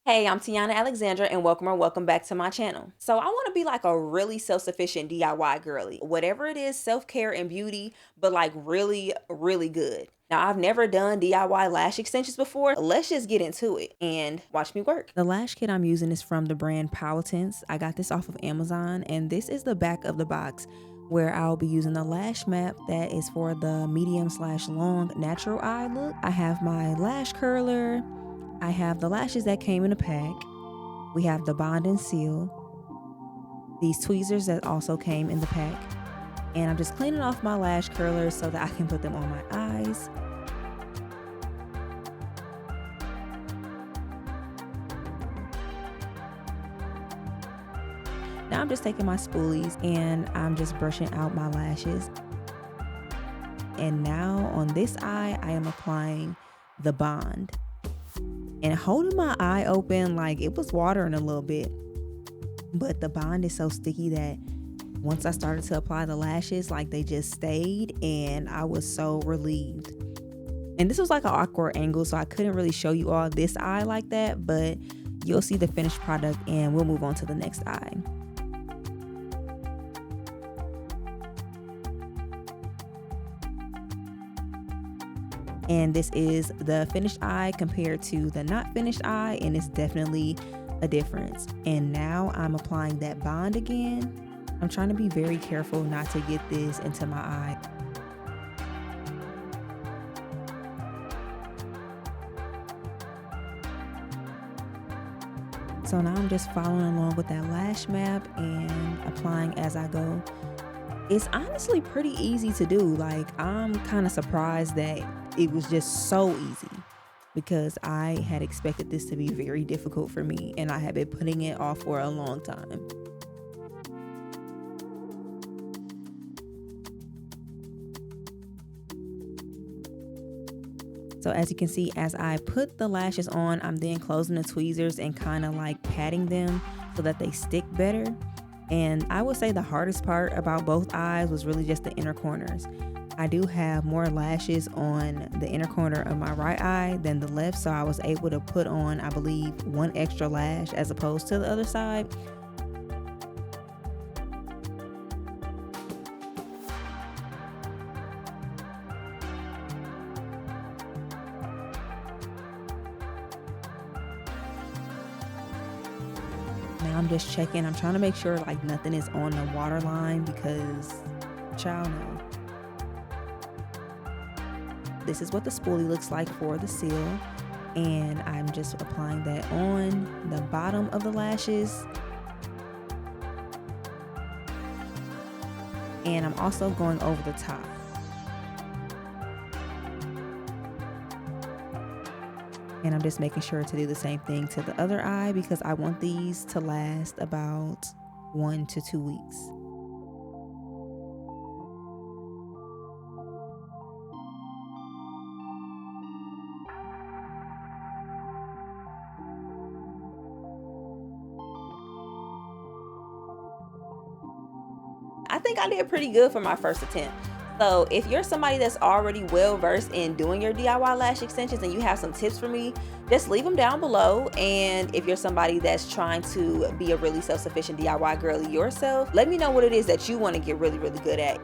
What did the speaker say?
Hey, I'm Tiana Alexandra and welcome back to my channel. So I want to be like a really self-sufficient DIY girly. Whatever it is, self-care and beauty, but like really, really good. Now I've never done DIY lash extensions before. Let's just get into it and watch me work. The lash kit I'm using is from the brand Pawotence. I got this off of Amazon and this is the back of the box where I'll be using the lash map that is for the medium/long natural eye look. I have my lash curler. I have the lashes that came in a pack. We have the bond and seal. These tweezers that also came in the pack. And I'm just cleaning off my lash curlers so that I can put them on my eyes. Now I'm just taking my spoolies and I'm just brushing out my lashes. And now on this eye, I am applying the bond. And holding my eye open, like it was watering a little bit, but the bond is so sticky that once I started to apply the lashes, like they just stayed and I was so relieved. And this was like an awkward angle, so I couldn't really show you all this eye like that, but you'll see the finished product and we'll move on to the next eye. And this is the finished eye compared to the not finished eye, and it's definitely a difference. And now I'm applying that bond again. I'm trying to be very careful not to get this into my eye. So now I'm just following along with that lash map and applying as I go. It's honestly pretty easy to do. Like, I'm kind of surprised that it was just so easy because I had expected this to be very difficult for me and I had been putting it off for a long time. So as you can see, as I put the lashes on, I'm then closing the tweezers and kind of like patting them so that they stick better. And I would say the hardest part about both eyes was really just the inner corners. I do have more lashes on the inner corner of my right eye than the left, so I was able to put on, I believe, one extra lash as opposed to the other side. Now I'm just checking. I'm trying to make sure like nothing is on the water line because child no. This is what the spoolie looks like for the seal, and I'm just applying that on the bottom of the lashes. And I'm also going over the top. And I'm just making sure to do the same thing to the other eye because I want these to last about 1 to 2 weeks. I think I did pretty good for my first attempt. So if you're somebody that's already well versed in doing your DIY lash extensions and you have some tips for me, just leave them down below. And if you're somebody that's trying to be a really self-sufficient DIY girly yourself, let me know what it is that you want to get really, really good at.